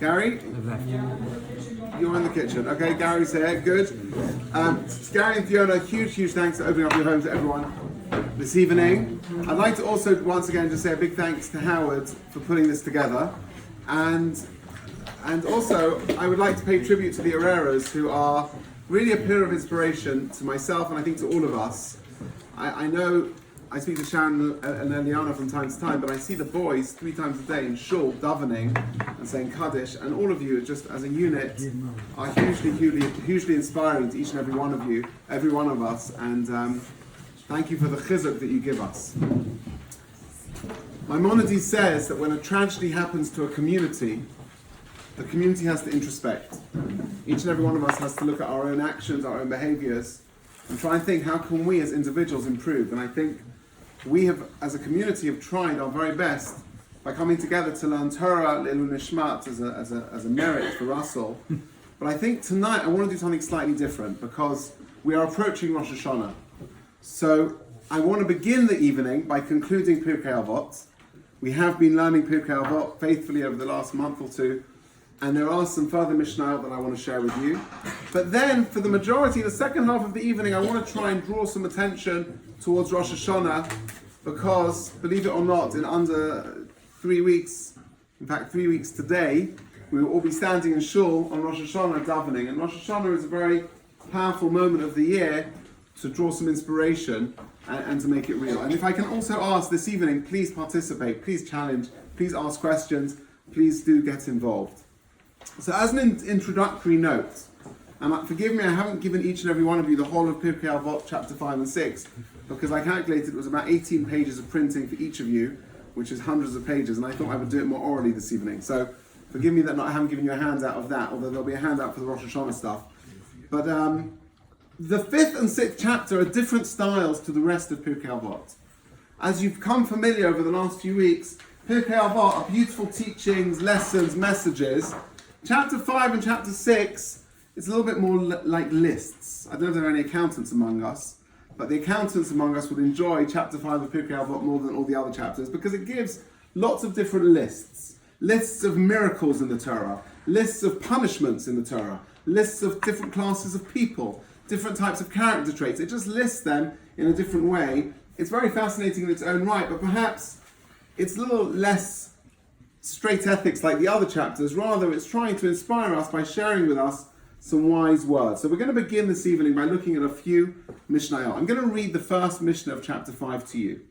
Gary? You're in the kitchen. Okay, Gary's here. Good. Gary and Fiona, huge thanks for opening up your home to everyone this evening. I'd like to also once again just say a big thanks to Howard for putting this together. And also, I would like to pay tribute to the Ereiras, who are really a pillar of inspiration to myself and I think to all of us. I know I speak to Sharon and Eliana from time to time, but I see the boys 3 times a day in shul davening and saying Kaddish, and all of you, just as a unit, are hugely inspiring to each and every one of you, every one of us, and thank you for the chizuk that you give us. Maimonides says that when a tragedy happens to a community, the community has to introspect. Each and every one of us has to look at our own actions, our own behaviors, and try and think, how can we as individuals improve? And I think we have, as a community, have tried our very best by coming together to learn Torah, Le'ilun Nishmat, as a merit for Russell. But I think tonight I want to do something slightly different because we are approaching Rosh Hashanah. So I want to begin the evening by concluding Pirkei Avot. We have been learning Pirkei Avot faithfully over the last month or two, and there are some further Mishnayot that I want to share with you. But then, for the majority, the second half of the evening, I want to try and draw some attention towards Rosh Hashanah, because, believe it or not, in under 3 weeks, in fact 3 weeks today, we will all be standing in shul on Rosh Hashanah davening. And Rosh Hashanah is a very powerful moment of the year to draw some inspiration and to make it real. And if I can also ask this evening, please participate, please challenge, please ask questions, please do get involved. So as an introductory note, and forgive me, I haven't given each and every one of you the whole of Pirkei Avot chapter 5 and 6, because I calculated it was about 18 pages of printing for each of you, which is hundreds of pages, and I thought I would do it more orally this evening. So forgive me that I haven't given you a handout of that, although there'll be a handout for the Rosh Hashanah stuff. But the 5th and 6th chapter are different styles to the rest of Pirkei Avot. As you've become familiar over the last few weeks, Pirkei Avot are beautiful teachings, lessons, messages. Chapter 5 and chapter 6, it's a little bit more like lists. I don't know if there are any accountants among us, but the accountants among us would enjoy chapter 5 of Pirkei Avot more than all the other chapters, because it gives lots of different lists. Lists of miracles in the Torah, lists of punishments in the Torah, lists of different classes of people, different types of character traits. It just lists them in a different way. It's very fascinating in its own right, but perhaps it's a little less straight ethics like the other chapters. Rather, it's trying to inspire us by sharing with us some wise words. So we're going to begin this evening by looking at a few Mishnayot. I'm going to read the first Mishnah of chapter 5 to you.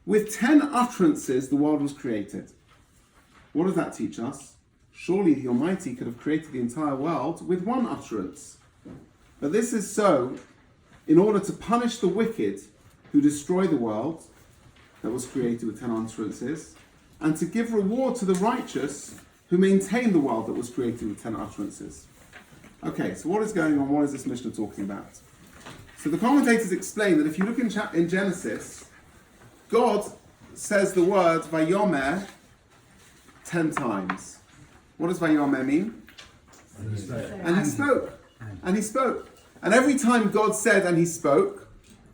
With 10 utterances, the world was created. What does that teach us? Surely the Almighty could have created the entire world with one utterance. But this is so in order to punish the wicked who destroy the world that was created with 10 utterances, and to give reward to the righteous who maintain the world that was created with 10 utterances. Okay, so what is going on? What is this Mishnah talking about? So the commentators explain that if you look in Genesis, God says the word Vayomer 10 times. What does Vayomer mean? And he spoke. And he spoke. And every time God said and he spoke,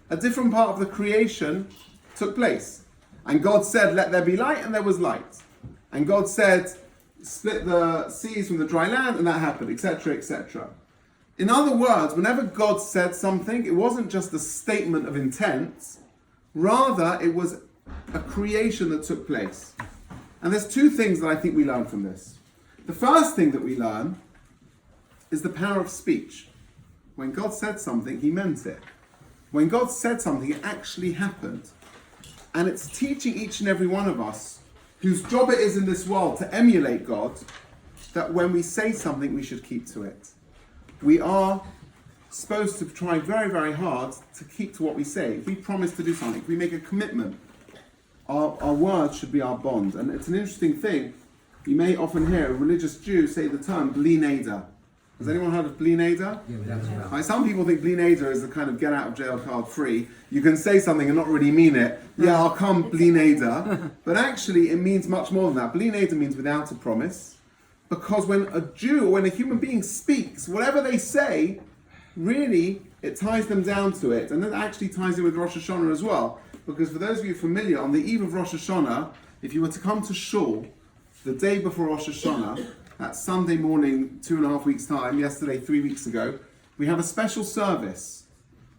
a different part of the creation took place. And God said, let there be light, and there was light. And God said, split the seas from the dry land, and that happened, etc., etc. In other words, whenever God said something, it wasn't just a statement of intent, rather it was a creation that took place. And there's 2 things that I think we learn from this. The first thing that we learn is the power of speech. When God said something, he meant it. When God said something, it actually happened. And it's teaching each and every one of us, whose job it is in this world to emulate God, that when we say something, we should keep to it. We are supposed to try very, very hard to keep to what we say. If we promise to do something, if we make a commitment, our words should be our bond. And it's an interesting thing. You may often hear a religious Jew say the term Bli Neder. Has anyone heard of Bli Neder? Yeah. Some people think Bli Neder is the kind of get out of jail card free. You can say something and not really mean it. Yeah, I'll come Bli Neder. But actually it means much more than that. Bli Neder means without a promise. Because when a Jew or when a human being speaks, whatever they say, really it ties them down to it. And that actually ties in with Rosh Hashanah as well. Because for those of you familiar, on the eve of Rosh Hashanah, if you were to come to shul the day before Rosh Hashanah, that Sunday morning, 2.5 weeks' time, yesterday, 3 weeks ago, we have a special service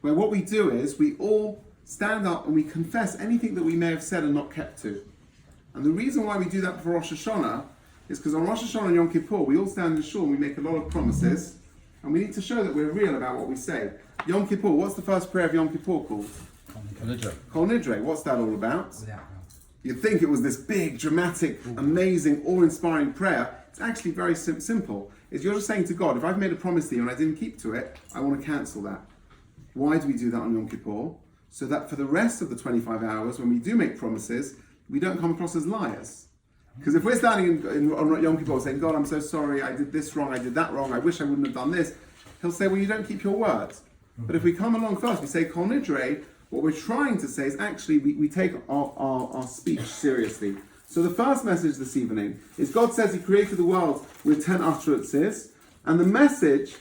where what we do is we all stand up and we confess anything that we may have said and not kept to. And the reason why we do that before Rosh Hashanah is because on Rosh Hashanah and Yom Kippur, we all stand in shul and we make a lot of promises, and we need to show that we're real about what we say. Yom Kippur, what's the first prayer of Yom Kippur called? Kol Nidre. What's that all about? You'd think it was this big, dramatic, amazing, awe-inspiring prayer. It's actually very simple. It's you're just saying to God, if I've made a promise to you and I didn't keep to it, I want to cancel that. Why do we do that on Yom Kippur? So that for the rest of the 25 hours, when we do make promises, we don't come across as liars. Because if we're standing on Yom Kippur saying, God, I'm so sorry, I did this wrong, I did that wrong, I wish I wouldn't have done this, he'll say, well, you don't keep your word. But if we come along first, we say Kol Nidre, what we're trying to say is actually we take our speech seriously. So the first message this evening is God says he created the world with 10 utterances, and the message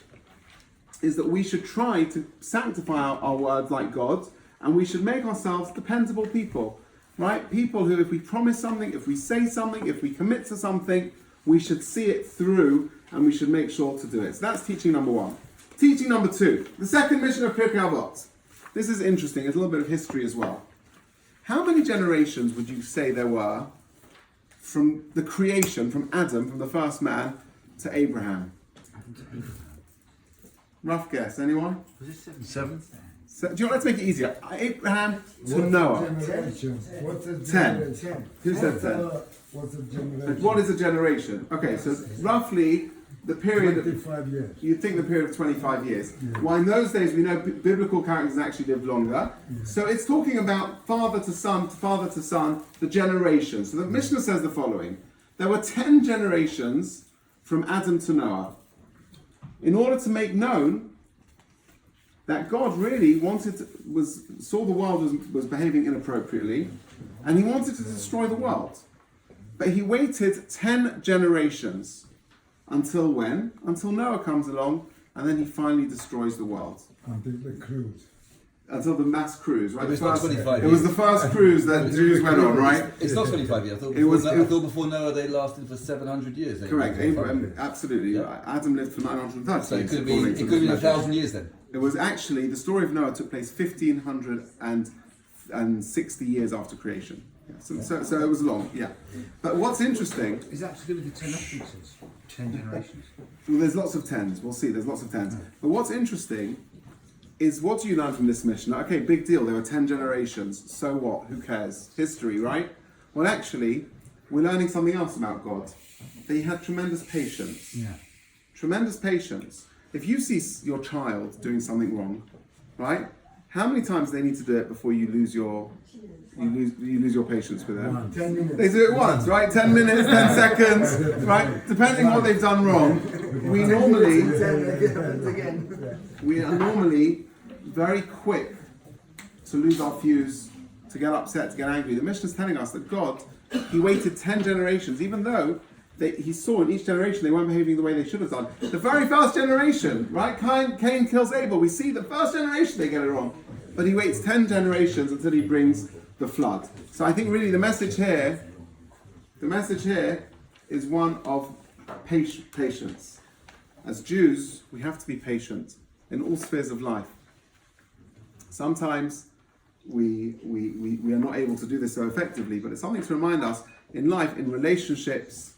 is that we should try to sanctify our words like God, and we should make ourselves dependable people, right? People who, if we promise something, if we say something, if we commit to something, we should see it through, and we should make sure to do it. So that's teaching number one. Teaching number two, the second mission of Pirkei Avot. This is interesting, it's a little bit of history as well. How many generations would you say there were from the creation, from Adam, from the first man, to Abraham? Rough guess, anyone? Was it 7? Do you want, let's make it easier. Abraham to Noah. 10. Who said 10? What's a generation? What is a generation? Okay, so roughly the period of 25 years. You'd think the period of 25 years. Yeah. Well, in those days, we know biblical characters actually lived longer. Yeah. So it's talking about father to son, the generations. So the Mishnah says the following. There were 10 generations from Adam to Noah. In order to make known that God really saw the world was behaving inappropriately, and he wanted to destroy the world. But he waited 10 generations. Until when? Until Noah comes along, and then he finally destroys the world. Until the cruise. Until the mass cruise, right? It was not 25 years. It was the first cruise that Jews went on, right? It's not 25 years. I thought before Noah they lasted for 700 years. Correct. Abraham, absolutely. Yeah. Adam lived for 930 so years. it could have been 1,000 years then. It was actually, the story of Noah took place 1,560 years after creation. Yeah. So it was long, yeah. But what's interesting... Is that to do with the 10 utterances? 10 generations? Well, there's lots of 10s. We'll see, there's lots of 10s. But what's interesting is, what do you learn from this mission? Okay, big deal, there were 10 generations. So what? Who cares? History, right? Well, actually, we're learning something else about God. That he had tremendous patience. Yeah. Tremendous patience. If you see your child doing something wrong, right? How many times do they need to do it before you lose your patience with them? 10 minutes. They do it once, right? 10 minutes, 10 seconds, right? Depending on what they've done wrong, we are normally very quick to lose our fuse, to get upset, to get angry. The Mishnah is telling us that God, he waited 10 generations, even though he saw in each generation they weren't behaving the way they should have done. The very first generation, right? Cain kills Abel. We see the first generation they get it wrong. But he waits 10 generations until he brings the flood. So I think really the message here is one of patience. As Jews, we have to be patient in all spheres of life. Sometimes we are not able to do this so effectively, but it's something to remind us in life, in relationships,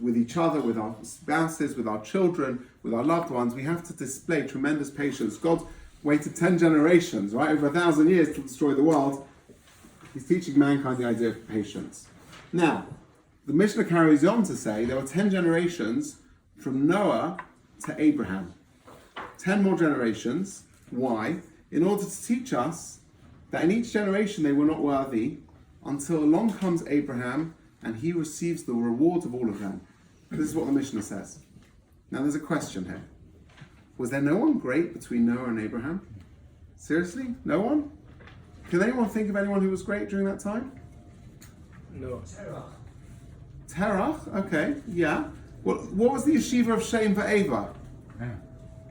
with each other, with our spouses, with our children, with our loved ones, we have to display tremendous patience. God waited 10 generations, right, over 1,000 years to destroy the world. He's teaching mankind the idea of patience. Now, the Mishnah carries on to say there were 10 generations from Noah to Abraham. 10 more generations. Why? In order to teach us that in each generation they were not worthy until along comes Abraham and he receives the reward of all of them. This is what the Mishnah says. Now there's a question here. Was there no one great between Noah and Abraham? Seriously? No one? Can anyone think of anyone who was great during that time? No. Terach? Okay, yeah. What was the yeshiva of Shem Ava? Yeah.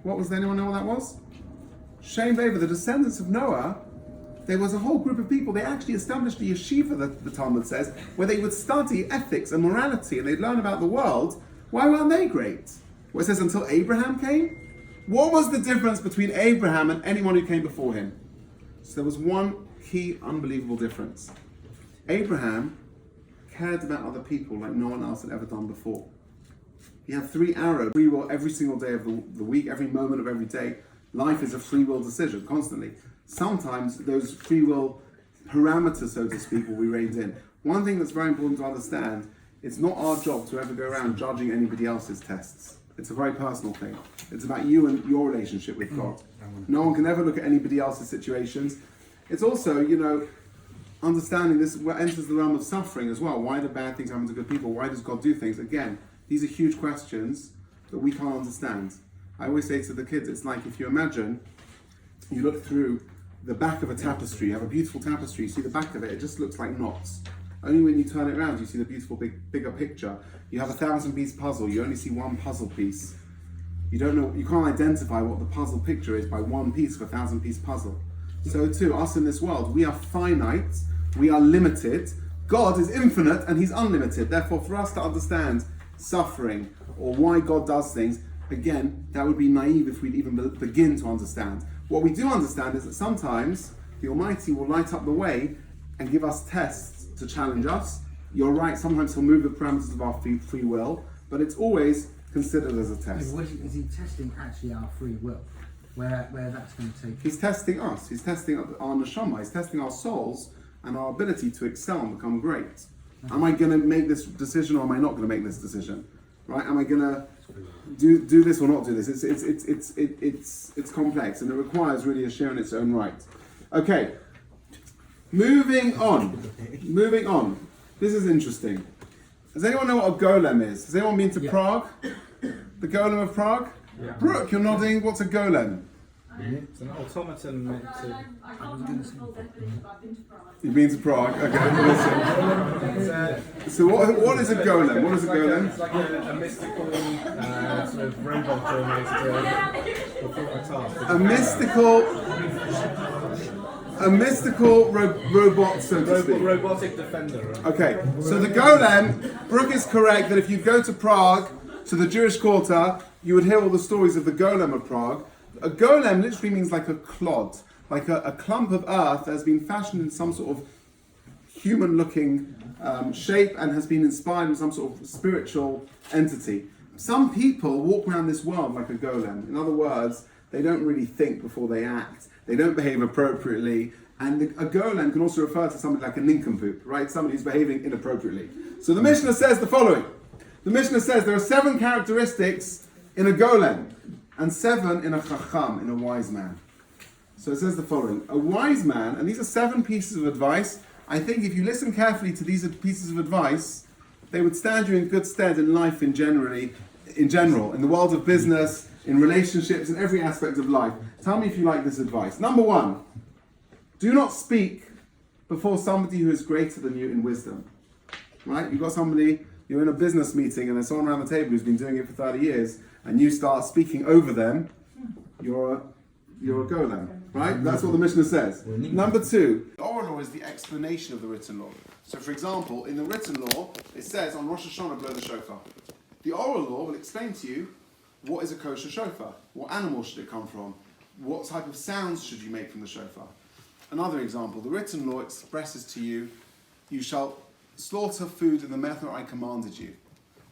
What was, anyone know what that was? Shem Ava, the descendants of Noah, there was a whole group of people. They actually established a yeshiva, the Talmud says, where they would study ethics and morality, and they'd learn about the world Why weren't they great? Well, it says until Abraham came. What was the difference between Abraham and anyone who came before him? So there was one key, unbelievable difference. Abraham cared about other people like no one else had ever done before. He had 3 arrows, free will every single day of the week, every moment of every day. Life is a free will decision, constantly. Sometimes those free will parameters, so to speak, will be reined in. One thing that's very important to understand, it's not our job to ever go around judging anybody else's tests. It's a very personal thing. It's about you and your relationship with God. No one can ever look at anybody else's situations. It's also, understanding this enters the realm of suffering as well. Why do bad things happen to good people? Why does God do things? Again, these are huge questions that we can't understand. I always say to the kids, it's like if you imagine, you look through the back of a tapestry, you have a beautiful tapestry, you see the back of it, it just looks like knots. Only when you turn it around, you see the beautiful bigger picture. You have a 1,000-piece puzzle, you only see one puzzle piece. You don't know, you can't identify what the puzzle picture is by one piece of a 1,000-piece puzzle. So too, us in this world, we are finite, we are limited. God is infinite and He's unlimited. Therefore, for us to understand suffering or why God does things, again, that would be naive if we'd even begin to understand. What we do understand is that sometimes the Almighty will light up the way and give us tests to challenge us. You're right, sometimes He'll move the parameters of our free will, but it's always considered as a test. Is He testing actually our free will? Where that's going to take? He's testing us. He's testing our neshama. He's testing our souls and our ability to excel and become great. Am I going to make this decision or am I not going to make this decision? Right? Am I going to do this or not do this? It's complex and it requires really a share in its own right. Okay. Moving on. This is interesting. Does anyone know what a golem is? Has anyone been to Prague? The golem of Prague? Yeah. Brooke, you're nodding. What's a golem? It's an automaton meant to. I can't remember the full definition, but I've been to Prague. You've been to Prague? Okay, listen. So what is a golem? What is a golem? It's like a mystical sort of robot almost to perform a task. A mystical robot, so to speak. Robotic defender. Right? Okay, so the golem, Brooke is correct that if you go to Prague, to the Jewish quarter, you would hear all the stories of the golem of Prague. A golem literally means like a clod, like a clump of earth that has been fashioned in some sort of human-looking shape and has been inspired with some sort of spiritual entity. Some people walk around this world like a golem. In other words, they don't really think before they act. They don't behave appropriately. And a golem can also refer to somebody like a nincompoop, right? Somebody who's behaving inappropriately. So the Mishnah says the following. The Mishnah says there are 7 characteristics in a golem and 7 in a chacham, in a wise man. So it says the following. A wise man, and these are 7 pieces of advice. I think if you listen carefully to these pieces of advice, they would stand you in good stead in life in general, in the world of business, in relationships, in every aspect of life. Tell me if you like this advice. Number 1, do not speak before somebody who is greater than you in wisdom. Right? You've got somebody, you're in a business meeting and there's someone around the table who's been doing it for 30 years and you start speaking over them, you're a golem. Right? That's what the Mishnah says. Number 2, the oral law is the explanation of the written law. So for example, in the written law, it says on Rosh Hashanah blow the shofar. The oral law will explain to you what is a kosher shofar, what animal should it come from, what type of sounds should you make from the shofar. Another example, the written law expresses to you, you shall slaughter food in the method I commanded you.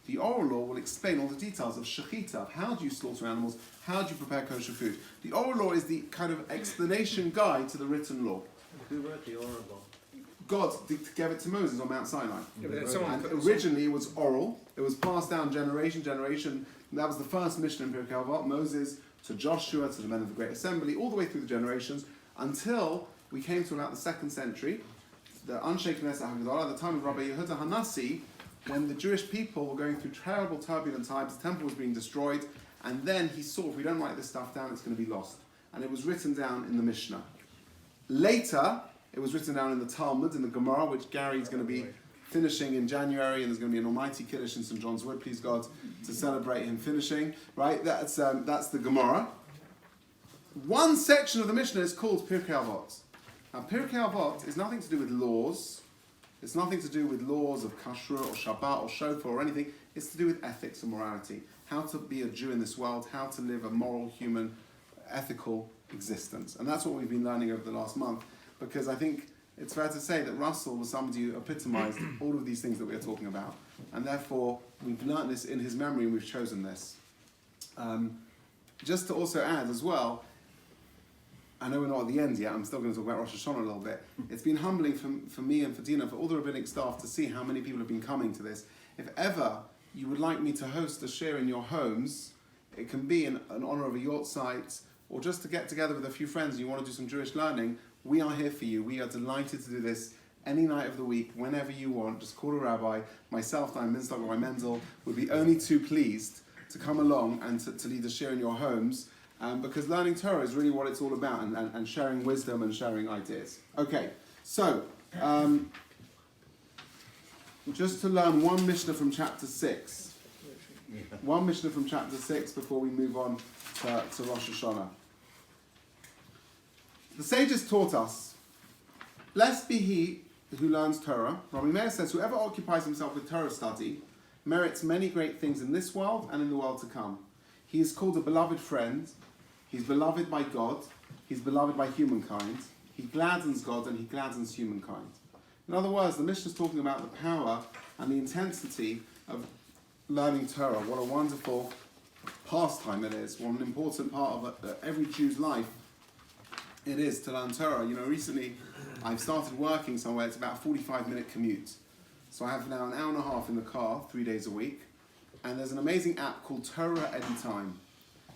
The oral law will explain all the details of shechita, how do you slaughter animals, how do you prepare kosher food. The oral law is the kind of explanation guide to the written law. Who wrote the oral law? God gave it to Moses on Mount Sinai. Yeah, but And originally it was oral, it was passed down generation. That was the first mission in Pirkei Avot, Moses to Joshua, to the men of the Great Assembly, all the way through the generations, until we came to about the 2nd century, the unshakenness at Haggadah, at the time of Rabbi Yehuda Hanassi, when the Jewish people were going through terrible, turbulent times, the temple was being destroyed, and then he saw, if we don't write this stuff down, it's going to be lost. And it was written down in the Mishnah. Later, it was written down in the Talmud, in the Gemara, which Gary's going to be finishing in January, and there's going to be an almighty Kiddush in St. John's Wood, please God, to celebrate him finishing. Right? That's the Gemara. One section of the Mishnah is called Pirkei Avot. Now, Pirkei Avot is nothing to do with laws. It's nothing to do with laws of kashrut or Shabbat or shofar or anything. It's to do with ethics and morality. How to be a Jew in this world, how to live a moral, human, ethical existence. And that's what we've been learning over the last month, because I think it's fair to say that Russell was somebody who epitomized all of these things that we're talking about. And therefore, we've learnt this in his memory and we've chosen this. Just to also add as well, I know we're not at the end yet, I'm still going to talk about Rosh Hashanah a little bit. It's been humbling for me and for Dina, for all the rabbinic staff, to see how many people have been coming to this. If ever you would like me to host a shir in your homes, it can be in honor of a yort site, or just to get together with a few friends and you want to do some Jewish learning, we are here for you. We are delighted to do this any night of the week, whenever you want. Just call a rabbi. Myself, I'm Minstock, Rabbi Menzel, would be only too pleased to come along and to lead a shir in your homes, because learning Torah is really what it's all about, and sharing wisdom and sharing ideas. Okay, so just to learn one Mishnah from chapter 6. One Mishnah from chapter 6 before we move on to Rosh Hashanah. The sages taught us, blessed be he who learns Torah. Rabbi Meir says, whoever occupies himself with Torah study merits many great things in this world and in the world to come. He is called a beloved friend. He's beloved by God. He's beloved by humankind. He gladdens God and he gladdens humankind. In other words, the Mishnah is talking about the power and the intensity of learning Torah. What a wonderful pastime it is. What an important part of every Jew's life it is to learn Torah. You know, recently I've started working somewhere. It's about a 45-minute commute. So I have now an hour and a half in the car, 3 days a week. And there's an amazing app called Torah Anytime.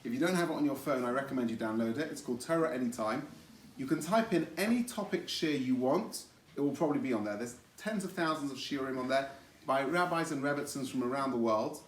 If you don't have it on your phone, I recommend you download it. It's called Torah Anytime. You can type in any topic shir you want. It will probably be on there. There's tens of thousands of shiurim on there by rabbis and rebbitzins from around the world.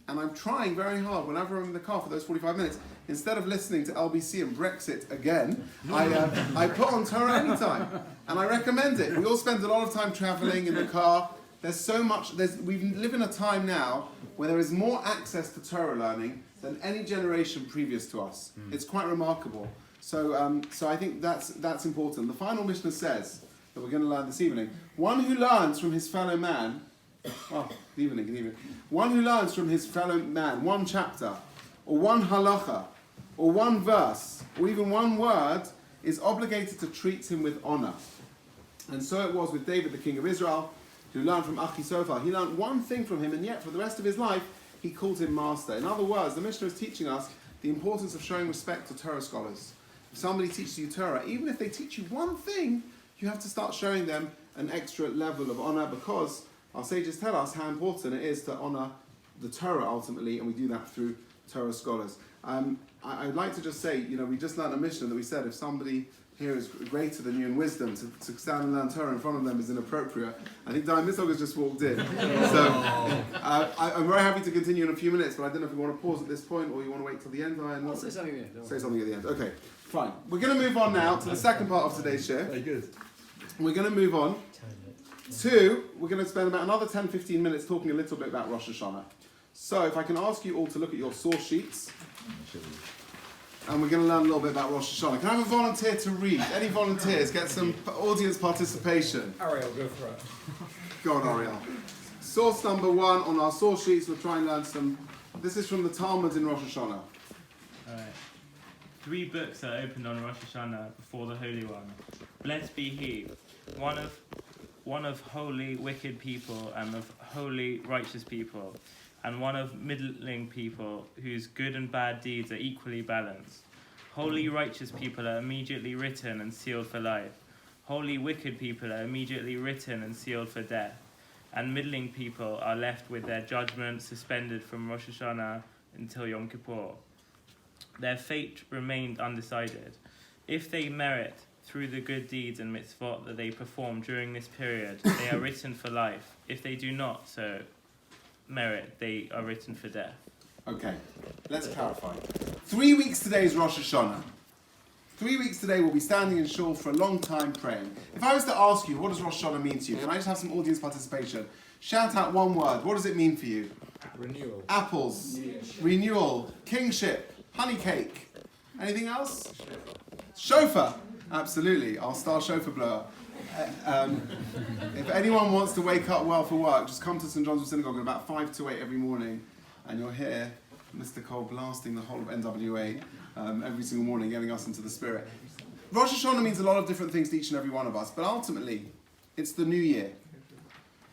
And I'm trying very hard, whenever I'm in the car for those 45 minutes, instead of listening to LBC and Brexit again, I put on Torah Anytime. And I recommend it. We all spend a lot of time traveling in the car. There's so much, we live in a time now where there is more access to Torah learning than any generation previous to us. It's quite remarkable. So I think that's important. The final Mishnah says, that we're going to learn this evening, one who learns from his fellow man, good evening. One who learns from his fellow man one chapter, or one halacha, or one verse, or even one word, is obligated to treat him with honor. And so it was with David, the king of Israel, who learned from Achisophel. He learned one thing from him, and yet for the rest of his life, he called him master. In other words, the Mishnah is teaching us the importance of showing respect to Torah scholars. If somebody teaches you Torah, even if they teach you one thing, you have to start showing them an extra level of honor, because our sages tell us how important it is to honor the Torah ultimately, and we do that through Torah scholars. I'd like to just say, we just learned a Mishnah that we said if somebody here is greater than you in wisdom, to stand and learn Torah in front of them is inappropriate. I think Diane Missog has just walked in. So I'm very happy to continue in a few minutes, but I don't know if we want to pause at this point or you want to wait till the end, Diane. I'll say something at the end. Say something at the end. Okay, fine. We're going to move on now to the second part of today's share. Very good. We're going to move on to, we're going to spend about another 10-15 minutes talking a little bit about Rosh Hashanah. So if I can ask you all to look at your source sheets. And we're going to learn a little bit about Rosh Hashanah. Can I have a volunteer to read? Any volunteers? Get some audience participation. Ariel, go for it. Go on, Ariel. Source number 1 on our source sheets. We'll try and learn some. This is from the Talmud in Rosh Hashanah. Alright. 3 books are opened on Rosh Hashanah before the Holy One. Blessed be he, one of holy wicked people and of holy righteous people, and one of middling people whose good and bad deeds are equally balanced. Holy righteous people are immediately written and sealed for life. Holy wicked people are immediately written and sealed for death. And middling people are left with their judgment suspended from Rosh Hashanah until Yom Kippur. Their fate remained undecided. If they merit through the good deeds and mitzvot that they perform during this period, they are written for life. If they do not so merit, they are written for death. Okay, let's clarify. 3 weeks today is Rosh Hashanah. 3 weeks today we'll be standing in shul for a long time praying. If I was to ask you, what does Rosh Hashanah mean to you? Can I just have some audience participation? Shout out one word. What does it mean for you? Renewal. Apples. Renewal. Kingship. Honey cake. Anything else? Shofar. Absolutely. Our star shofar blower. If anyone wants to wake up well for work, just come to St. John's Synagogue at about 5 to 8 every morning, and you'll hear Mr. Cole blasting the whole of NWA every single morning, getting us into the spirit. Rosh Hashanah means a lot of different things to each and every one of us, but ultimately, it's the new year.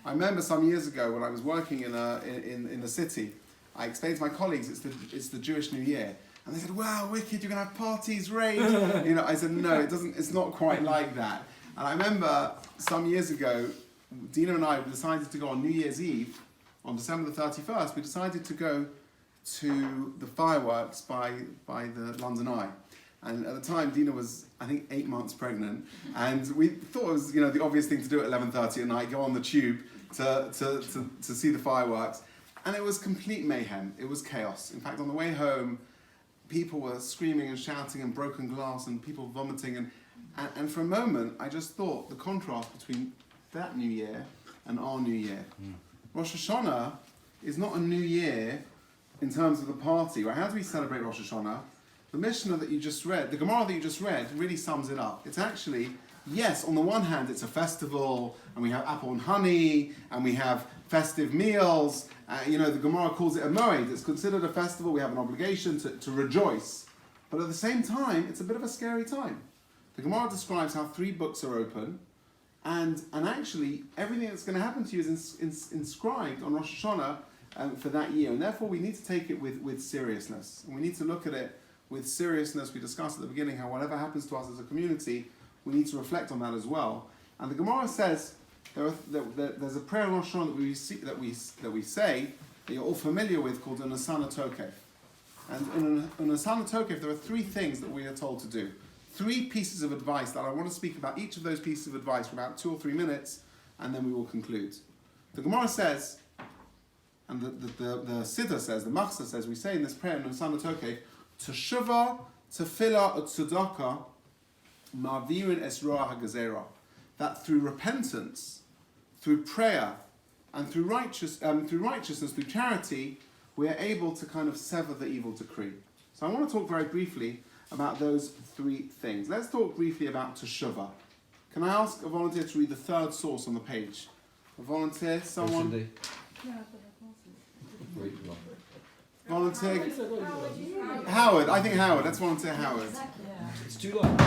I remember some years ago when I was working in the city, I explained to my colleagues it's the Jewish New Year, and they said, "Wow, wicked! You're gonna have parties, rage." I said, "No, it doesn't. It's not quite like that." And I remember some years ago, Dina and I decided to go on New Year's Eve, on December the 31st. We decided to go to the fireworks by the London Eye. And at the time, Dina was, I think, 8 months pregnant, and we thought it was, the obvious thing to do at 11:30 at night, go on the tube to see the fireworks, and it was complete mayhem. It was chaos. In fact, on the way home, people were screaming and shouting and broken glass and people vomiting, and for a moment, I just thought the contrast between that New Year and our New Year. Rosh Hashanah is not a New Year in terms of the party, right? How do we celebrate Rosh Hashanah? The Mishnah that you just read, the Gemara that you just read, really sums it up. It's actually, yes, on the one hand, it's a festival, and we have apple and honey, and we have festive meals. The Gemara calls it a moed. It's considered a festival. We have an obligation to rejoice. But at the same time, it's a bit of a scary time. The Gemara describes how 3 books are open, and actually, everything that's going to happen to you is inscribed on Rosh Hashanah for that year. And therefore, we need to take it with seriousness. And we need to look at it with seriousness. We discussed at the beginning how whatever happens to us as a community, we need to reflect on that as well. And the Gemara says there's a prayer in Rosh Hashanah that we say that you're all familiar with, called an Asana Tokef. And in an Asana Tokef, there are 3 things that we are told to do. 3 pieces of advice that I want to speak about each of those pieces of advice for about 2 or 3 minutes, and then we will conclude. The Gemara says, and the Siddur says, the Machzor says, we say in this prayer in Asana Tokef, Teshuvah, Tefillah, Tzedakah, Ma'avirin Esroa HaGazera. That through repentance, through prayer, and through righteousness, through charity, we are able to kind of sever the evil decree. So I want to talk very briefly about those 3 things. Let's talk briefly about Teshuvah. Can I ask a volunteer to read the 3rd source on the page? A volunteer, someone? Volunteer? Howard, I think Howard. Let's volunteer Howard. It's too long.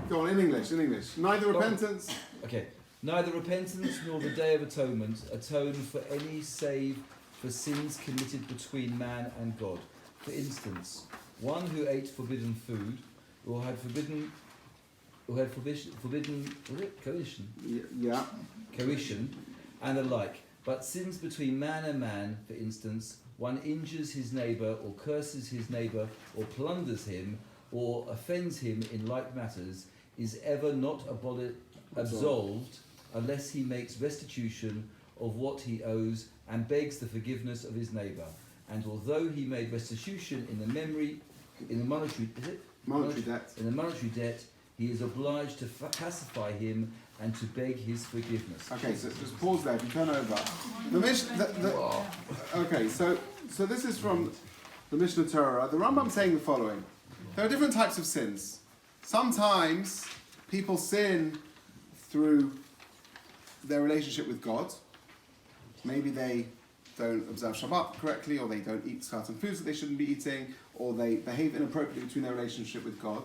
Go on, in English. Neither repentance. Okay. Neither repentance nor the Day of Atonement atone for any save for sins committed between man and God. For instance, one who ate forbidden food, or had forbidden coercion. Yeah. Coercion, and the like. But sins between man and man, for instance, one injures his neighbour, or curses his neighbour, or plunders him, or offends him in like matters, is ever not absolved unless he makes restitution of what he owes and begs the forgiveness of his neighbour. And although he made restitution in the monetary debt, he is obliged to pacify him and to beg his forgiveness. Okay, so just pause there. If you turn over, okay, so this is from the Mishnah Torah. The Rambam saying the following: there are different types of sins. Sometimes people sin through their relationship with God. Maybe they don't observe Shabbat correctly, or they don't eat certain foods that they shouldn't be eating, or they behave inappropriately between their relationship with God.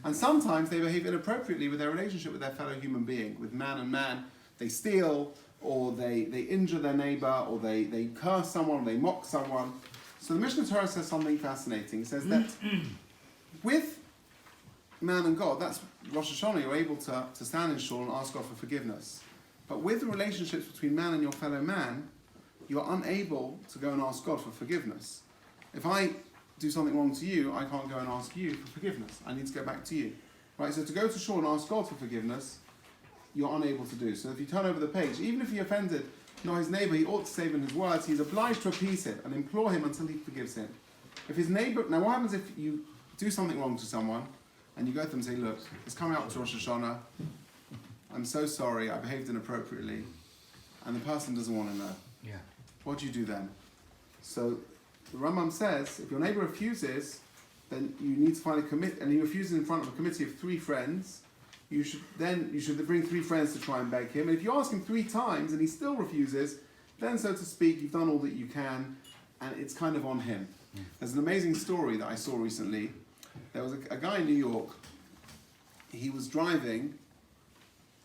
And sometimes they behave inappropriately with their relationship with their fellow human being, with man and man. They steal, or they injure their neighbor, or they curse someone, or they mock someone. So the Mishnah Torah says something fascinating. It says that with man and God, that's Rosh Hashanah, you're able to stand in shul and ask God for forgiveness. But with the relationships between man and your fellow man, you're unable to go and ask God for forgiveness. If I do something wrong to you, I can't go and ask you for forgiveness. I need to go back to you. Right, so to go to shul and ask God for forgiveness, you're unable to do. So if you turn over the page, even if he offended his neighbour, he ought to save in his words, he's obliged to appease him and implore him until he forgives him. If his neighbour, now what happens if you do something wrong to someone, and you go to them and say, look, it's coming up to Rosh Hashanah, I'm so sorry, I behaved inappropriately, and the person doesn't want to know. Yeah. What do you do then? So the Rambam says, if your neighbour refuses, then you need to find a committee, and he refuses in front of a committee of 3 friends, you should bring 3 friends to try and beg him. And if you ask him 3 times and he still refuses, then, so to speak, you've done all that you can, and it's kind of on him. There's an amazing story that I saw recently. There was a guy in New York. He was driving,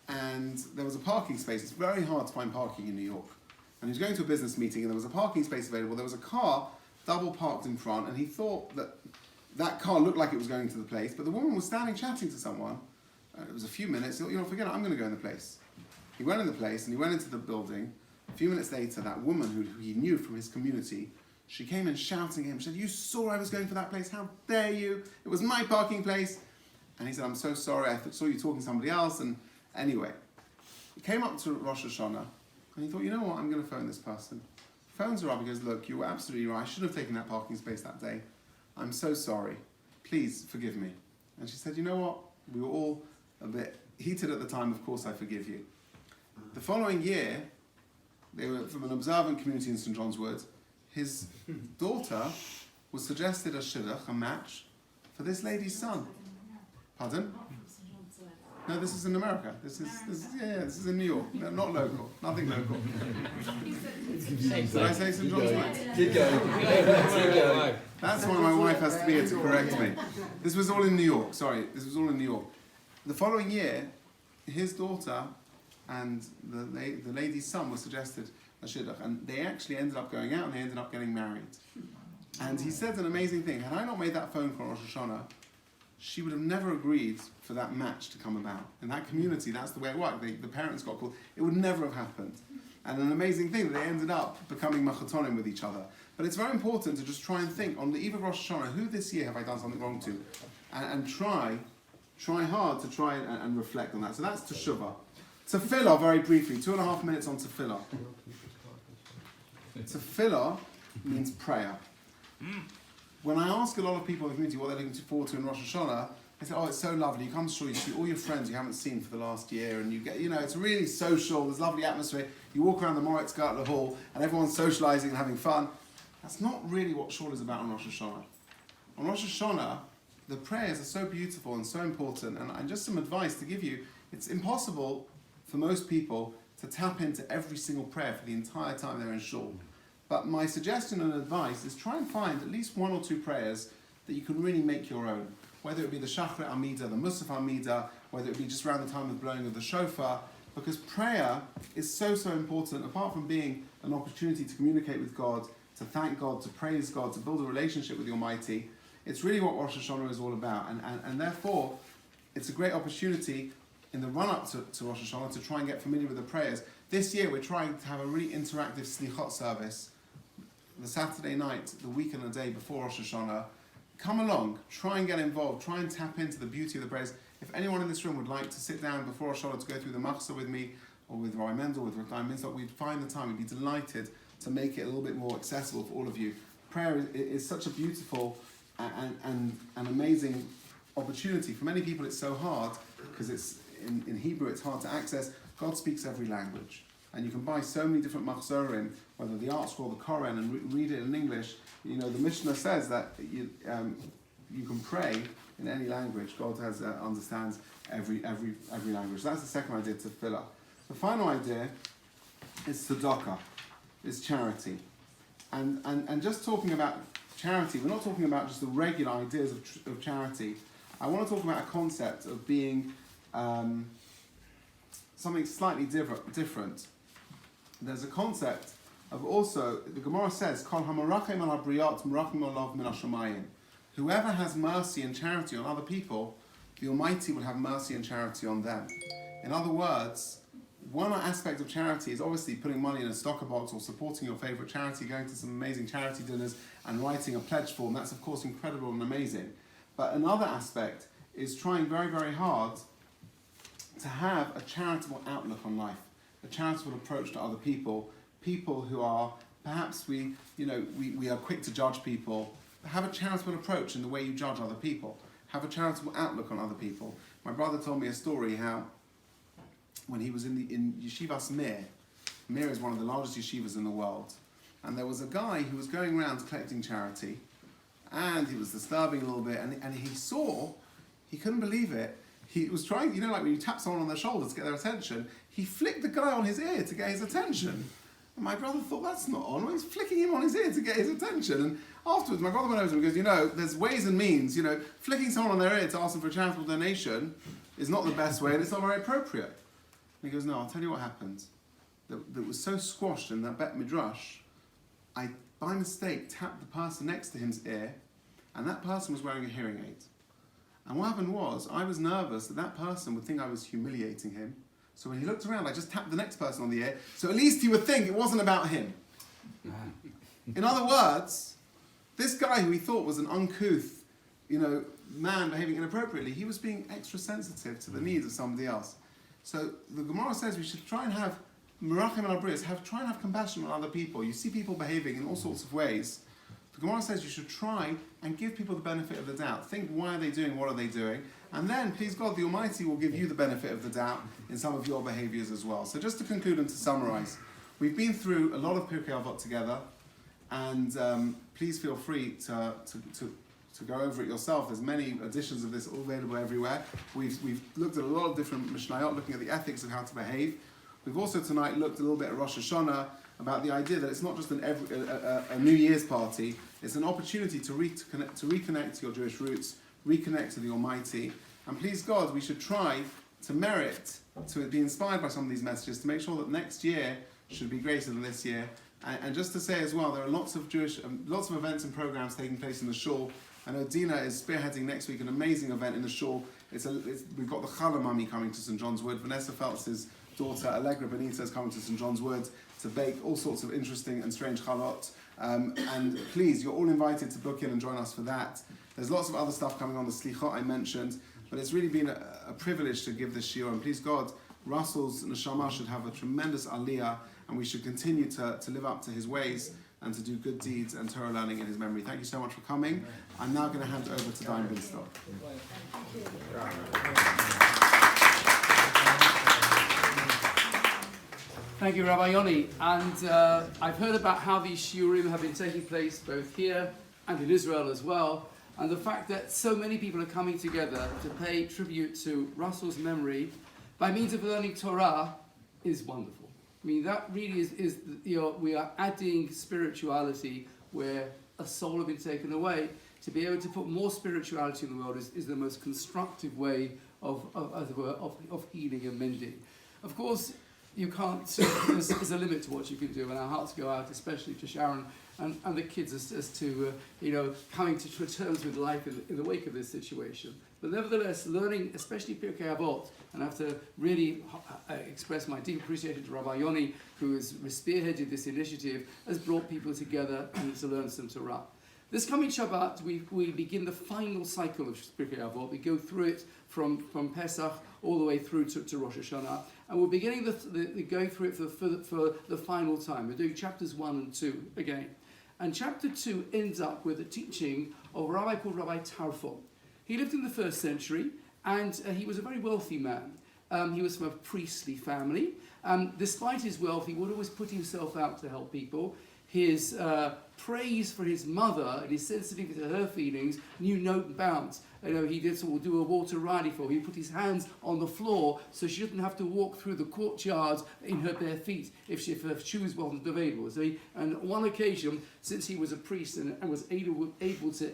and there was a parking space. It's very hard to find parking in New York. And he was going to a business meeting, and there was a parking space available. There was a car double parked in front, and he thought that car looked like it was going to the place, but the woman was standing chatting to someone. It was a few minutes. He thought, forget it, I'm going to go in the place. He went in the place, and he went into the building. A few minutes later, that woman who he knew from his community, she came in shouting at him. She said, "You saw I was going for that place. How dare you? It was my parking place." And he said, "I'm so sorry. I saw you talking to somebody else." And anyway, he came up to Rosh Hashanah, and he thought, you know what? I'm going to phone this person. He phones her up. He goes, "Look, you were absolutely right. I shouldn't have taken that parking space that day. I'm so sorry. Please forgive me." And she said, "You know what? We were all a bit heated at the time. Of course, I forgive you." The following year, they were from an observant community in St. John's Wood. His daughter was suggested a shidduch, a match, for this lady's son. Pardon? No, this is in America. This is in New York. No, not local. Nothing local. Did I say St. John's Wood? Keep going. That's why my wife has to be here to correct me. This was all in New York. Sorry, this was all in New York. The following year, his daughter and the lady's son were suggested a shidduch, and they actually ended up going out and they ended up getting married. And he said an amazing thing. Had I not made that phone call on Rosh Hashanah, she would have never agreed for that match to come about. In that community, that's the way it worked. The parents got called. It would never have happened. And an amazing thing, they ended up becoming machatonim with each other. But it's very important to just try and think, on the eve of Rosh Hashanah, who this year have I done something wrong to? And try hard to try and reflect on that. So that's teshuvah. Tefillah, very briefly, 2.5 minutes on tefillah. Tefillah means prayer. When I ask a lot of people in the community what they're looking forward to in Rosh Hashanah, they say, "Oh, it's so lovely. You come to shul, you see all your friends you haven't seen for the last year, and you get, it's really social. There's lovely atmosphere. You walk around the Moritz Gartler Hall, and everyone's socializing and having fun." That's not really what shul is about on Rosh Hashanah. On Rosh Hashanah, the prayers are so beautiful and so important, and just some advice to give you. It's impossible for most people to tap into every single prayer for the entire time they're in shul. But my suggestion and advice is try and find at least 1 or 2 prayers that you can really make your own. Whether it be the Shachrit Amida, the Musaf Amida, whether it be just around the time of blowing of the shofar, because prayer is so, so important. Apart from being an opportunity to communicate with God, to thank God, to praise God, to build a relationship with the Almighty, it's really what Rosh Hashanah is all about. And therefore, it's a great opportunity in the run-up to Rosh Hashanah to try and get familiar with the prayers. This year we're trying to have a really interactive Slichot service. The Saturday night, the week and a day before Rosh Hashanah. Come along, try and get involved, try and tap into the beauty of the prayers. If anyone in this room would like to sit down before Rosh Hashanah to go through the Machzor with me, or with Rabbi Mendel, with Rabbi Minzot, we'd find the time, we'd be delighted to make it a little bit more accessible for all of you. Prayer is such a beautiful and amazing opportunity. For many people it's so hard, because it's in Hebrew it's hard to access. God speaks every language. And you can buy so many different machzorim, whether the Art Scroll, the Koran, and read it in English. The Mishnah says that you can pray in any language. God understands every language. So that's the second idea, tefillah. The final idea is tzedakah, is charity. And just talking about charity, we're not talking about just the regular ideas of charity. I want to talk about a concept of being something slightly different. There's a concept of also, the Gemara says, Kol hamarachem al habriyot marachim olav min hashamayim. Whoever has mercy and charity on other people, the Almighty will have mercy and charity on them. In other words, one aspect of charity is obviously putting money in a stocker box or supporting your favourite charity, going to some amazing charity dinners and writing a pledge form. That's of course incredible and amazing. But another aspect is trying very, very hard to have a charitable outlook on life, a charitable approach to other people, people who are, perhaps we are quick to judge people. Have a charitable approach in the way you judge other people. Have a charitable outlook on other people. My brother told me a story how when he was in Yeshivas Mir is one of the largest yeshivas in the world, and there was a guy who was going around collecting charity, and he was disturbing a little bit, and he couldn't believe it, he was trying, like when you tap someone on their shoulder to get their attention, he flicked the guy on his ear to get his attention. And my brother thought, that's not on. Well, he's flicking him on his ear to get his attention. And afterwards, my brother went over to him and goes, there's ways and means. Flicking someone on their ear to ask them for a charitable donation is not the best way, and it's not very appropriate. And he goes, no, I'll tell you what happened. That was so squashed in that Bet Midrash, I, by mistake, tapped the person next to him's ear, and that person was wearing a hearing aid. And what happened was, I was nervous that person would think I was humiliating him. So when he looked around, I just tapped the next person on the ear, so at least he would think it wasn't about him. In other words, this guy who he thought was an uncouth, man behaving inappropriately, he was being extra sensitive to the needs of somebody else. So the Gemara says we should try and have Merachim al Bris, try and have compassion on other people. You see people behaving in all sorts of ways. The Gemara says you should try and give people the benefit of the doubt. Think, why are they doing, what are they doing? And then, please God, the Almighty will give you the benefit of the doubt in some of your behaviors as well. So just to conclude and to summarize, we've been through a lot of Pirkei Avot together, and please feel free to go over it yourself. There's many editions of this all available everywhere. We've looked at a lot of different Mishnayot, looking at the ethics of how to behave. We've also tonight looked a little bit at Rosh Hashanah, about the idea that it's not just a New Year's party, it's an opportunity to reconnect to your Jewish roots, reconnect to the Almighty. And please God, we should try to merit, to be inspired by some of these messages, to make sure that next year should be greater than this year. And just to say as well, there are lots of events and programs taking place in the shul. I know Dina is spearheading next week an amazing event in the shul. We've got the Challah Mummy coming to St. John's Wood. Vanessa Phelps' daughter Allegra Benita is coming to St. John's Wood to bake all sorts of interesting and strange chalot. And please, you're all invited to book in and join us for that. There's lots of other stuff coming on, the slichot I mentioned, but it's really been a privilege to give this shiur. And please God, Russell's neshama should have a tremendous aliyah, and we should continue to live up to his ways and to do good deeds and Torah learning in his memory. Thank you so much for coming. I'm now going to hand over to Dayan Binstock. Thank you, Rabbi Yonni. And I've heard about how these shiurim have been taking place both here and in Israel as well. And the fact that so many people are coming together to pay tribute to Russell's memory by means of learning Torah is wonderful. I mean, that really is we are adding spirituality where a soul has been taken away. To be able to put more spirituality in the world is the most constructive way of healing and mending. Of course, you can't, there's a limit to what you can do, and our hearts go out especially to Sharon and the kids as to coming to terms with life in the wake of this situation. But nevertheless, learning, especially Pirkei Avot, and I have to really express my deep appreciation to Rabbi Yonni, who has spearheaded this initiative, has brought people together and to learn some Torah. This coming Shabbat, we begin the final cycle of Pirkei Avot. We go through it from Pesach all the way through to Rosh Hashanah, and we're beginning going through it for the final time. We're doing chapters 1 and 2 again. And chapter 2 ends up with a teaching of a rabbi called Rabbi Tarfon. He lived in the 1st century, and he was a very wealthy man. He was from a priestly family. Despite his wealth, he would always put himself out to help people. His praise for his mother and his sensitivity to her feelings knew no bounds. He did do a water riding for her. He put his hands on the floor so she didn't have to walk through the courtyard in her bare feet if her shoes wasn't available. So and on one occasion, since he was a priest and was able to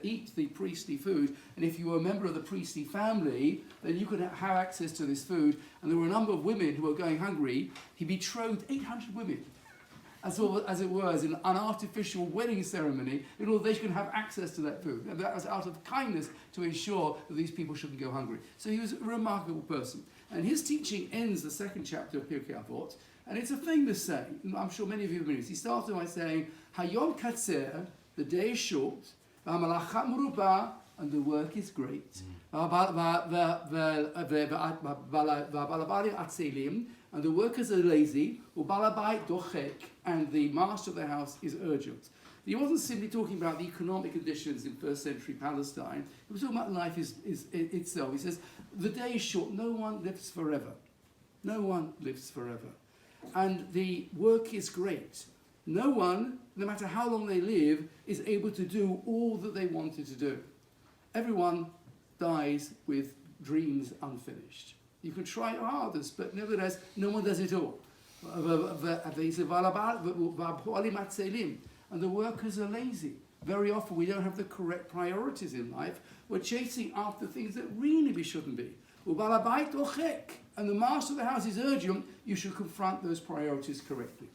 eat the priestly food, and if you were a member of the priestly family, then you could have access to this food. And there were a number of women who were going hungry. He betrothed 800 women, as it were, as an artificial wedding ceremony, in order they could have access to that food. And that was out of kindness to ensure that these people shouldn't go hungry. So he was a remarkable person. And his teaching ends the 2nd chapter of Pirkei Avot, and it's a famous saying. I'm sure many of you have heard it. He started by saying, Hayom katzer, the day is short, v'hamalacha merubah, and the work is great. And the workers are lazy, and the master of the house is urgent. He wasn't simply talking about the economic conditions in 1st century Palestine. He was talking about life itself. He says, the day is short, no one lives forever. No one lives forever. And the work is great. No one, no matter how long they live, is able to do all that they wanted to do. Everyone dies with dreams unfinished. You can try your hardest, but nevertheless, no one does it all. And the workers are lazy. Very often we don't have the correct priorities in life. We're chasing after things that really we shouldn't be. And the master of the house is urgent, you should confront those priorities correctly.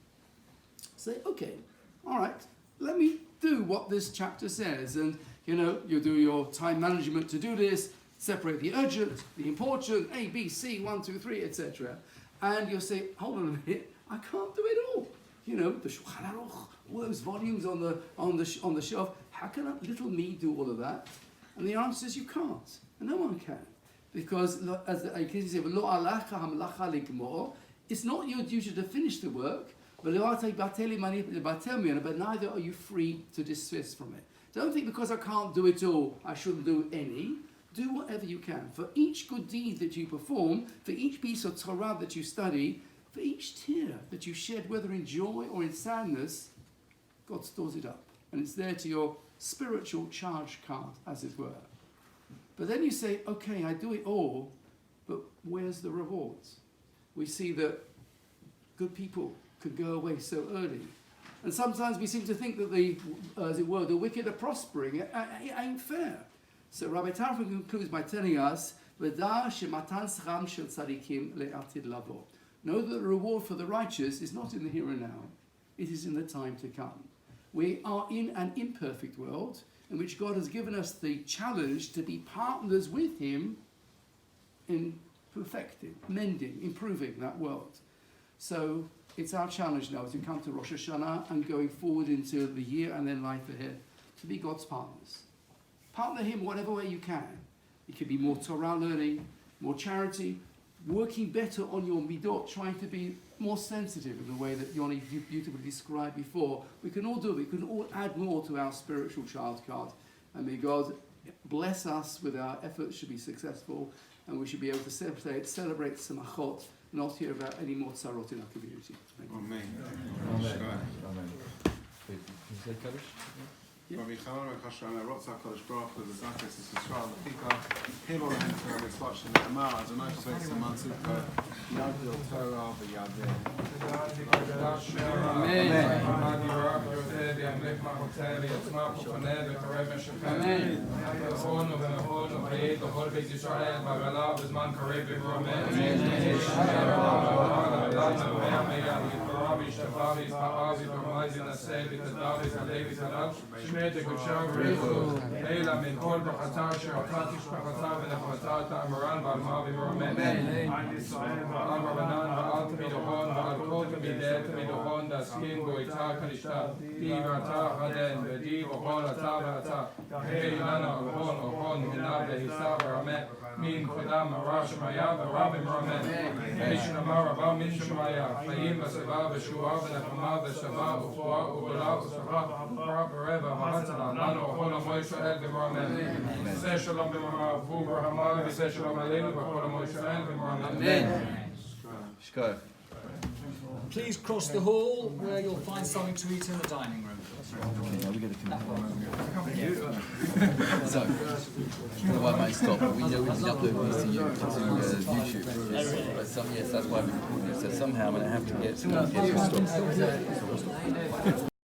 Say, okay, all right, let me do what this chapter says. And, you do your time management to do this, separate the urgent, the important, A, B, C, 1, 2, 3, etc. And you'll say, hold on a minute, I can't do it all. The Shulchan Aruch, all those volumes on the shelf, how can a little me do all of that? And the answer is you can't, and no one can. Because, as the Pirkei says, it's not your duty to finish the work, but neither are you free to desist from it. Don't think because I can't do it all, I shouldn't do any. Do whatever you can. For each good deed that you perform, for each piece of Torah that you study, for each tear that you shed, whether in joy or in sadness, God stores it up. And it's there to your spiritual charge card, as it were. But then you say, okay, I do it all, but where's the rewards? We see that good people could go away so early. And sometimes we seem to think that the wicked are prospering. It ain't fair. So Rabbi Tarfon concludes by telling us, know that the reward for the righteous is not in the here and now, it is in the time to come. We are in an imperfect world in which God has given us the challenge to be partners with Him in perfecting, mending, improving that world. So it's our challenge now as we come to Rosh Hashanah and going forward into the year and then life ahead, to be God's partners. Partner Him whatever way you can. It could be more Torah learning, more charity, working better on your midot, trying to be more sensitive in the way that Yonni beautifully described before. We can all do it. We can all add more to our spiritual child card. And may God bless us with our efforts to be successful, and we should be able to celebrate Samachot, not hear about any more tzarot in our community. Thank you. Amen. Amen. Can you say Kaddish? Rabbi Chanan Chashran Rotzah Kodesh Baruch Hu Zakes Yisrael Lefika Hilo Lahem Torah Mitzvot Shne'emar Adonai Chavei Siman Tzidko Yadil Torah V'Yadeh. שמד הקדושה ובריחו, אלא מכל בחצר שרצה תשפחתה ונחמתה תאמרן ועל מה ורמן. על ישראל ועל רבנן ועל תמידוכון ועל כל תמידי תמידוכון דסקין בו איתה כנשתה, די ואתה חדן ודי וכל אתה ואתה, היי לנה אוכון אוכון מנה והיסה ורמה, מן קדם הרע שמיה ורב עם רמה. אישן אמר רבה מן שמיה, חיים וסבה ושועה ונחמה ושבה ופועה ובולה ושבה ופרה ורבע. לנו וכל עמו ישראל במרומם. עשה שלום במרומם, וברחמה ועשה שלום עלינו וכל עמו ישראל במרומם. Shkoyach. Please cross the hall where you'll find something to eat in the dining room. So, I don't know why I might stop, but we know we can upload these to YouTube. But yes, that's why we're recording it. So somehow I'm going to have to get to stop.